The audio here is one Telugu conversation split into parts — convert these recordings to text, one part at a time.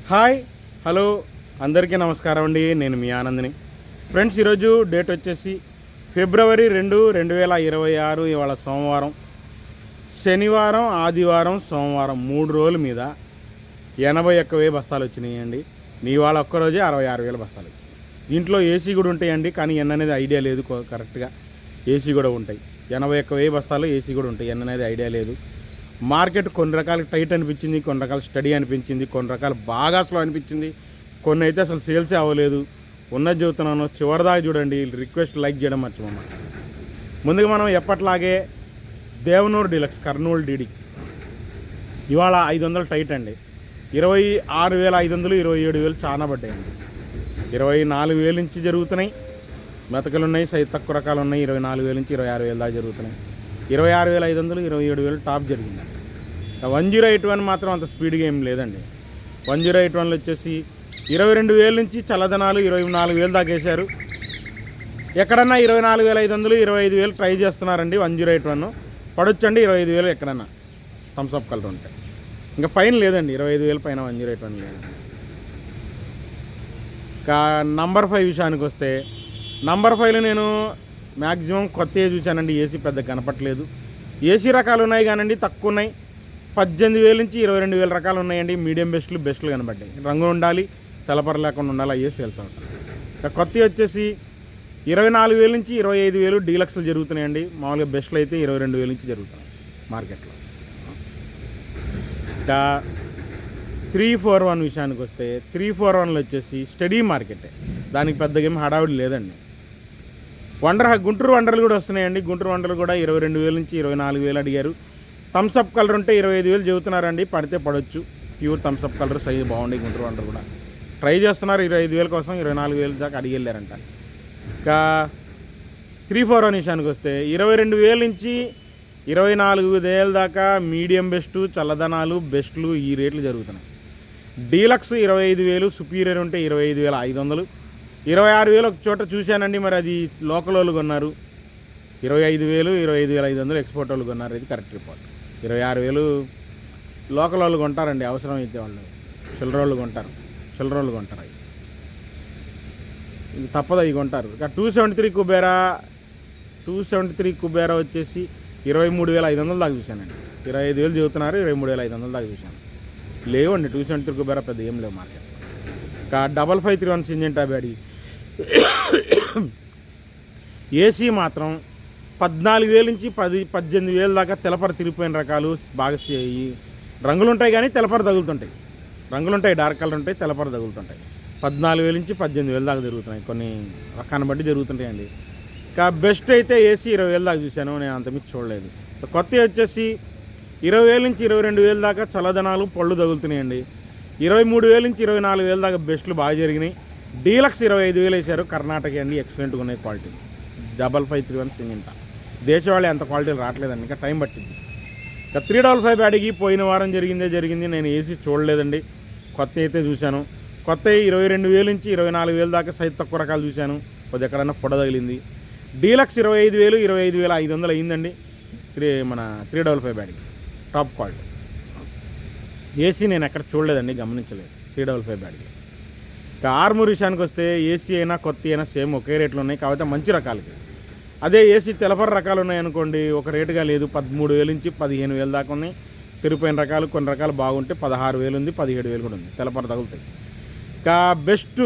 హాయ్ హలో అందరికీ నమస్కారం అండి. నేను మీ ఆనంద్ని. ఫ్రెండ్స్, ఈరోజు డేట్ వచ్చేసి ఫిబ్రవరి 2, 2026. ఇవాళ సోమవారం, శనివారం, ఆదివారం, సోమవారం 3 రోజుల మీద 81,000 బస్తాలు వచ్చినాయండి. ఇవాళ ఒక్కరోజే 66,000 బస్తాలు వచ్చినాయి. దీంట్లో ఏసీ కూడా ఉంటాయండి, కానీ ఎన్న అనేది ఐడియా లేదు. కరెక్ట్గా ఏసీ కూడా ఉంటాయి. 81,000 బస్తాలు ఏసీ కూడా ఉంటాయి. ఎన్న అనేది ఐడియా లేదు. మార్కెట్ కొన్ని రకాల టైట్ అనిపించింది, కొన్ని రకాల స్టడీ అనిపించింది, కొన్ని రకాలు బాగా స్లో అనిపించింది, కొన్ని అయితే అసలు సేల్సే అవ్వలేదు. ఉన్నది చెబుతున్నాను, చివరిదాకా చూడండి. రిక్వెస్ట్ లైక్ చేయడం మర్చిపోమ్మా. ముందుగా మనం ఎప్పట్లాగే దేవనూరు డీలక్స్ కర్నూలు డీడీ ఇవాళ 500 టైట్ అండి. 26,500, 27,000 చాలా పడ్డాయండి. 24,000 నుంచి జరుగుతున్నాయి. మెతకలు ఉన్నాయి, సైజు తక్కువ రకాలు ఉన్నాయి. 24,000 నుంచి 26,000 దాకా జరుగుతున్నాయి. 26,500, 27,000 టాప్ జరిగింది. 1081 మాత్రం అంత స్పీడ్గా ఏం లేదండి. 1081లో వచ్చేసి 22,000 నుంచి చల్లదనాలు 24,000 దాకా వేశారు. ఎక్కడన్నా 24,500, 25,000 ట్రై చేస్తున్నారండి. 1081 పడొచ్చండి. 25,000 ఎక్కడన్నా థమ్స్అప్ కలర్ ఉంటాయి. ఇంకా పైన లేదండి. 25,000 పైన 1081 లేదండి. ఇంకా నంబర్ 5 విషయానికి వస్తే, నంబర్ 5లో నేను మ్యాక్సిమం కొత్తగా చూశానండి. ఏసీ పెద్ద కనపట్లేదు. ఏసీ రకాలు ఉన్నాయి కానండి, తక్కువ ఉన్నాయి. 18,000 నుంచి 22,000 రకాలు ఉన్నాయండి. మీడియం బెస్ట్లు కనబడ్డాయి. రంగు ఉండాలి, తెల్లపర లేకుండా ఉండాలి. అయ్యే సేల్స్ అవుతాయి. ఇంకా కొత్తవి వచ్చేసి 24,000 నుంచి 25,000 డీలక్స్లు జరుగుతున్నాయండి. మామూలుగా బెస్ట్లు అయితే 22,000 నుంచి జరుగుతున్నాయి మార్కెట్లో. ఇంకా 341 విషయానికి వస్తే, 341లో వచ్చేసి స్టడీ మార్కెటే. దానికి పెద్దగా ఏమి హడావిడి లేదండి. గుంటూరు వండర్లు కూడా వస్తున్నాయండి. గుంటూరు వండర్లు కూడా 22,000 నుంచి 24,000 అడిగారు. థమ్స్అప్ కలర్ ఉంటే 25,000 చెబుతున్నారండి. పడితే పడవచ్చు. ప్యూర్ థమ్స్అప్ కలర్ సైజు బాగుంది. గుంటూరు వండర్ కూడా ట్రై చేస్తున్నారు. 25,000 కోసం 24,000 దాకా అడిగి వెళ్ళారంట. ఇంకా 341 విషయానికి వస్తే 22,000 నుంచి 24,000 దాకా మీడియం బెస్ట్, చల్లదనాలు, బెస్ట్లు ఈ రేట్లు జరుగుతున్నాయి. డీలక్స్ 25,000, సుపీరియర్ ఉంటే 25,500, 26,000 ఒక చోట చూశానండి. మరి అది లోకల్ వాళ్ళు కొన్నారు. 25,000, 25,500 ఎక్స్పోర్ట్ వాళ్ళు కొన్నారు. ఇది కరెక్ట్ రిపోర్ట్. 26,000 లోకల్ వాళ్ళు కొంటారండి. అవసరం అయితే వాళ్ళు చిల్లర వాళ్ళు కొంటారు. అవి ఇది తప్పదు, అవి కొంటారు. ఇక 273 కుబేరా వచ్చేసి 23,500 దాకా చూశానండి. 25,000 చెబుతున్నారు. 23,500 దాకా చూశాను. లేవండి 273 కుబేరా పెద్ద ఏం లేవు మార్కెట్. ఇంకా 5531 సింజెంటా బ్యాడీ ఏసీ మాత్రం 14,000 నుంచి 18,000 దాకా తెలపర తిరిగిపోయిన రకాలు బాగా రంగులు ఉంటాయి, కానీ తెలపర తగులుతుంటాయి. రంగులుంటాయి, డార్క్ కలర్ ఉంటాయి, తెలపర తగులుతుంటాయి. 14,000 నుంచి 18,000 దాకా జరుగుతున్నాయి. కొన్ని రకాన్ని బట్టి జరుగుతుంటాయండి. ఇంకా బెస్ట్ అయితే ఏసీ 20,000 దాకా చూశాను. నేను అంతమించి చూడలేదు. కొత్తవి వచ్చేసి 20,000 నుంచి 22,000 దాకా చల్లదనాలు, పళ్ళు తగులుతున్నాయండి. 23,000 నుంచి 24,000 దాకా బెస్ట్లు బాగా జరిగినాయి. డీలక్స్ 25,000 వేశారు. కర్ణాటక అండి, ఎక్సలెంట్గా ఉన్నాయి క్వాలిటీ. 5531 సింజెంటా దేశవాళీ అంత క్వాలిటీలు రావట్లేదండి, ఇంకా టైం పట్టింది. ఇంకా 355 బ్యాడీకి పోయిన వారం జరిగింది. నేను ఏసీ చూడలేదండి. కొత్త అయితే చూశాను. కొత్త 22,000 నుంచి 24,000 దాకా సైజు తక్కువ రకాలు చూశాను. కొద్ది ఎక్కడన్నా పొడ తగిలింది. డీలక్స్ 25,000, 25,500 అయిందండి. మన 355 బ్యాడీకి టాప్ క్వాలిటీ. ఏసీ నేను ఎక్కడ చూడలేదండి, గమనించలేదు 355 బ్యాడీకి. ఇంకా ఆర్మూర్ విషయానికి వస్తే ఏసీ అయినా కొత్త అయినా సేమ్ ఒకే రేట్లు ఉన్నాయి. కాబట్టి మంచి రకాలకి. అదే ఏసీ తెలపర రకాలు ఉన్నాయనుకోండి, ఒక రేటుగా లేదు. 13,000 నుంచి 15,000 దాకా ఉన్నాయి. తిరిగిపోయిన రకాలు, కొన్ని రకాలు బాగుంటే 16,000 ఉంది, 17,000 కూడా ఉంది. తెలపర తగులుతాయి. ఇంకా బెస్ట్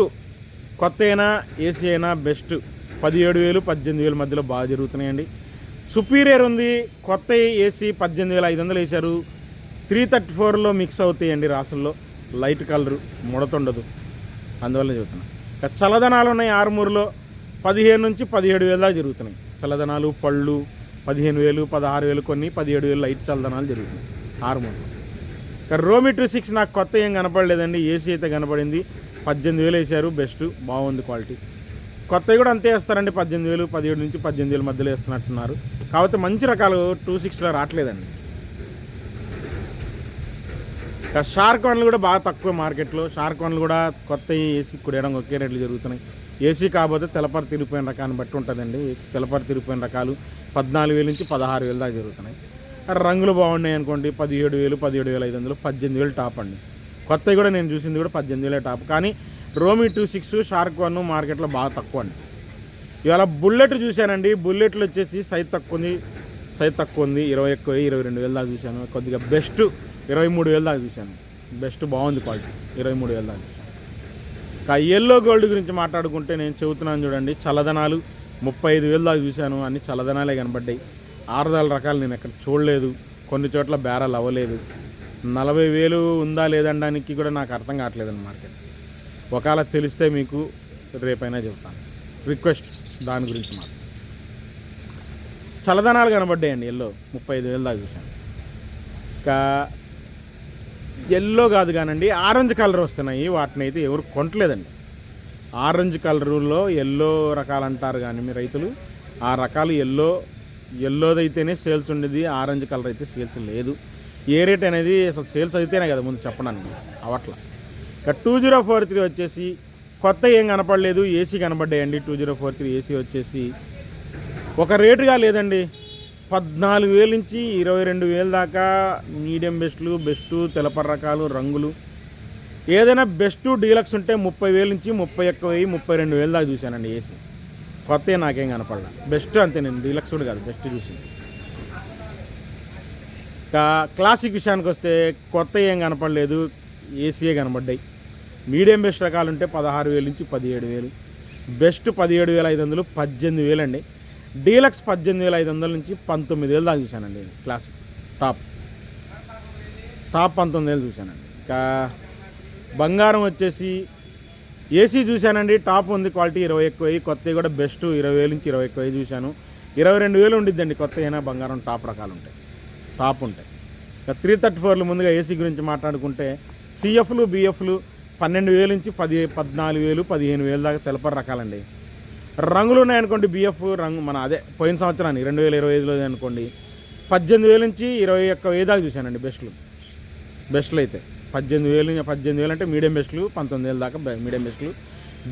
కొత్త అయినా ఏసీ అయినా బెస్ట్ 17,000, 18,000 మధ్యలో బాగా జరుగుతున్నాయండి. సుపీరియర్ ఉంది. కొత్త ఏసీ 18,500 వేశారు. 334లో మిక్స్ అవుతాయండి రాసుల్లో. లైట్ కలరు, ముడతుండదు, అందువల్ల చెబుతున్నాను. ఇంకా చల్లదనాలు ఉన్నాయి ఆర్మూర్లో. 15,000 నుంచి 17,000 దాకా జరుగుతున్నాయి. చల్లదనాలు, పళ్ళు 15,000, 16,000, కొన్ని 17,000 లైట్ చల్లదనాలు జరుగుతున్నాయి ఆర్మూర్లో. ఇంకా రోమి 26 నాకు కొత్త ఏం కనపడలేదండి. ఏసీ అయితే కనపడింది. 18,000 వేశారు. బెస్ట్ బాగుంది క్వాలిటీ. కొత్తవి కూడా అంతే వేస్తారండి. 18,000, 17 నుంచి 18,000 మధ్యలో వేస్తున్నట్టున్నారు. కాబట్టి మంచి రకాలు 26లో రావట్లేదండి. ఇంకా షార్క్ వన్లు కూడా బాగా తక్కువ మార్కెట్లో. షార్క్ వన్లు కూడా కొత్త ఏసీ కుడేయడం ఒకే రేట్లు జరుగుతున్నాయి. ఏసీ కాకపోతే తెలపర తిరిగిపోయిన రకాన్ని బట్టి ఉంటుందండి. తెలపర తిరిగిపోయిన రకాలు 14,000 నుంచి 16,000 దాకా జరుగుతున్నాయి. రంగులు బాగున్నాయి అనుకోండి 17,000, 17,500, 18,000 టాప్ అండి. కొత్తవి కూడా నేను చూసింది కూడా 18,000 టాప్. కానీ రోమి 26 షార్క్ 1 మార్కెట్లో బాగా తక్కువ అండి. ఇవాళ బుల్లెట్ చూశానండి. బుల్లెట్లు వచ్చేసి సైజ్ తక్కువ ఉంది, 20 ఎక్కువ 22,000 దాకా చూశాను. కొద్దిగా బెస్ట్ 23,000 దాకా చూశాను. బెస్ట్ బాగుంది క్వాలిటీ, 23,000 దాకా చూశాను. ఎల్లో గోల్డ్ గురించి మాట్లాడుకుంటే నేను చెబుతున్నాను చూడండి, చల్లదనాలు 35,000 దాకా చూశాను. అన్ని చల్లదనాలే కనబడ్డాయి. ఆరుదాల రకాలు నేను ఎక్కడ చూడలేదు, కొన్ని చోట్ల బేరాలు అవ్వలేదు. 40,000 ఉందా లేదనడానికి కూడా నాకు అర్థం కావట్లేదండి మార్కెట్. ఒకవేళ తెలిస్తే మీకు రేపైనా చెప్తాను. రిక్వెస్ట్ దాని గురించి మాత్రం. చల్లదనాలు కనబడ్డాయండి ఎల్లో 35,000 దాకా చూశాను. ఇంకా ఎల్లో కాదు కానండి, ఆరెంజ్ కలర్ వస్తున్నాయి. వాటిని అయితే ఎవరు కొనట్లేదండి. ఆరెంజ్ కలరులో ఎల్లో రకాలు అంటారు కానీ మీ రైతులు, ఆ రకాలు ఎల్లోదైతేనే సేల్స్ ఉండేది, ఆరెంజ్ కలర్ అయితే సేల్స్ లేదు. ఏ రేట్ అనేది అసలు సేల్స్ అయితేనే కదా ముందు చెప్పడానికి అవట్ల. ఇక 2043 వచ్చేసి కొత్త ఏం కనపడలేదు, ఏసీ కనపడ్డాయండి. 2043 ఏసీ వచ్చేసి ఒక రేటుగా లేదండి. 14,000 నుంచి 22,000 దాకా మీడియం బెస్ట్ తెలపర రకాలు రంగులు. ఏదైనా బెస్ట్ డీలక్స్ ఉంటే 30,000 నుంచి 31,000 32,000 దాకా చూశానండి ఏసీ. కొత్త నాకేం కనపడలా. బెస్ట్ అంతే, నేను డీలక్స్ కూడా కాదు, బెస్ట్ చూసింది. ఇంకా క్లాసిక్ విషయానికి వస్తే కొత్త ఏం కనపడలేదు, ఏసీయే కనపడ్డాయి. మీడియం బెస్ట్ రకాలు ఉంటే 16,000 నుంచి 17,000, బెస్ట్ 17,500, 18,000 అండి. డీలక్స్ 18,500 నుంచి 19,000 దాకా చూశానండి. క్లాసిక్ టాప్ 19,000 చూశానండి. ఇంకా బంగారం వచ్చేసి ఏసీ చూశానండి. టాప్ ఉంది క్వాలిటీ 20 ఎక్కువ, కొత్తవి కూడా బెస్ట్ 20,000 నుంచి 21,000 చూశాను. 22,000 ఉండిద్దండి కొత్త అయినా బంగారం టాప్ రకాలు ఉంటాయి, టాప్ ఉంటాయి. ఇంకా 334 ముందుగా ఏసీ గురించి మాట్లాడుకుంటే సిఎఫ్లు బిఎఫ్లు 12,000 నుంచి 14,000 15,000 దాకా తెలపర రకాలండి. రంగులు ఉన్నాయనుకోండి, బిఎఫ్ రంగు మన అదే పోయిన సంవత్సరాన్ని 2025లో అనుకోండి 18,000 నుంచి 21,000 దాకా చూశానండి. బెస్ట్లు అయితే 18,000 అంటే మీడియం బెస్ట్లు, 19,000 దాకా మీడియం బెస్ట్లు.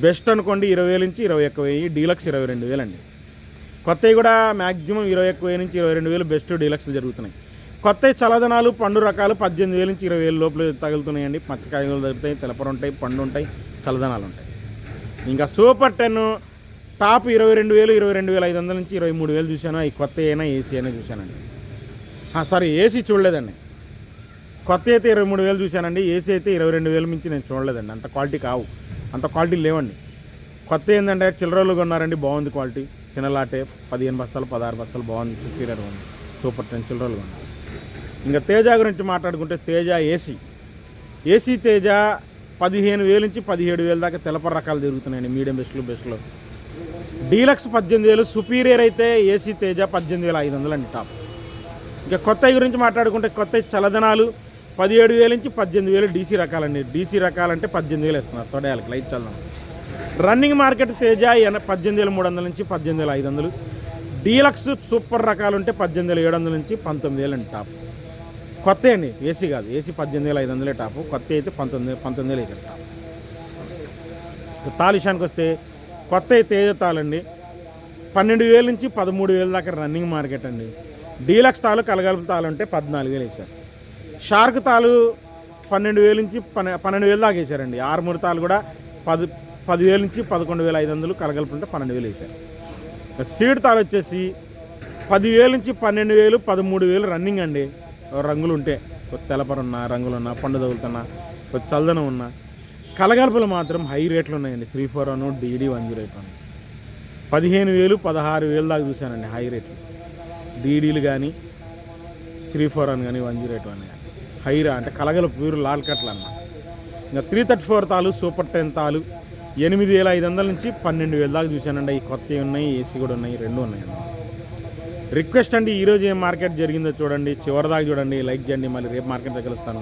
బెస్ట్ అనుకోండి 20,000 నుంచి 21,000, డీలక్స్ 22,000 అండి. కొత్తవి కూడా మ్యాక్సిమం 21,000 నుంచి 22,000 బెస్ట్ డీలక్స్లు జరుగుతున్నాయి. కొత్త చల్లదనాలు పండు రకాలు 18,000 నుంచి 20,000 లోపల తగులుతున్నాయండి. పచ్చకాయలు తగ్గుతాయి, తెలపర ఉంటాయి, పండు ఉంటాయి, చల్లదనాలు ఉంటాయి. ఇంకా సూపర్ 10 టాప్ 22,000 22,500 నుంచి 23,000 చూశాను. ఈ కొత్త అయినా ఏసీ అయినా చూశానండి. సారీ, ఏసీ చూడలేదండి. కొత్త అయితే 23,000 చూశానండి. ఏసీ అయితే 22,000 మించి నేను చూడలేదండి. అంత క్వాలిటీ కావు, అంత క్వాలిటీ లేవండి. కొత్త ఏంటంటే చిల్లరలు కొన్నారండి, బాగుంది క్వాలిటీ. చిన్నలాటే 15 బస్తాలు 16 బస్తాలు బాగుంది, సుపీరియర్ ఉంది. సూపర్ 10 చిల్లరలు కొన్నారు. ఇంకా తేజ గురించి మాట్లాడుకుంటే తేజ ఏసీ తేజ 15,000 నుంచి 17,000 దాకా తెలపర రకాలు జరుగుతున్నాయండి. మీడియం బెస్ట్లో డీలక్స్ 18,000, సుపీరియర్ అయితే ఏసీ తేజ 18,500 అండి టాప్. ఇంకా కొత్త గురించి మాట్లాడుకుంటే కొత్త చల్లదనాలు 17,000 నుంచి 18,000 డీసీ రకాలండి. డీసీ రకాలంటే 18,000 ఇస్తున్నారు. తొడయాలకి లైట్ చల్లదనం. రన్నింగ్ మార్కెట్ తేజ 18,300 నుంచి 18,500, డీలక్స్ సూపర్ రకాలు ఉంటే 18,700 నుంచి 19,000 అండి టాప్. కొత్త అండి, ఏసీ కాదు. ఏసీ 18,500 టాప్, కొత్త అయితే 19,000 అయితే టాప్. తాలు విషయానికి వస్తే కొత్త తేజ తాళండి 12,000 నుంచి 13,000 దాకా రన్నింగ్ మార్కెట్ అండి. డీలక్స్ తాలు కలగలుపు తాలు ఉంటే 14,000 వేశారు. షార్క్ తాలు 12,000 నుంచి 12,000 దాకా వేశారండి. ఆర్మూర్ తాలు కూడా 10,000 నుంచి 11,500, కలగలుపు ఉంటే 12,000 వేశారు. సీడ్ తాలు వచ్చేసి 10,000 నుంచి 12,000 13,000 రన్నింగ్ అండి. రంగులు ఉంటే తెలపరున్నా, రంగులున్నా, పండు తగులుతున్నా, చల్లదనం ఉన్నా. కలగలుపులు మాత్రం హై రేట్లు ఉన్నాయండి. 341 DD 108 15,000 16,000 దాకా చూశానండి హై రేట్లు. డీడీలు కానీ 341 కానీ 108 కానీ హై అంటే కలగలుపు ప్యూర్ లాల్ కట్లు అన్న. ఇంకా 334 తాలు సూపర్ 10 తాలు 8,500 నుంచి 12,000 దాకా చూశానండి. ఈ కొత్తవి ఉన్నాయి, ఏసీ కూడా ఉన్నాయి, రెండు ఉన్నాయండి. రిక్వెస్ట్ అండి, ఈరోజు ఏం మార్కెట్ జరిగిందో చూడండి, చివరిదాకా చూడండి, లైక్ చేయండి. మళ్ళీ రేపు మార్కెట్ దగ్గర వస్తాను.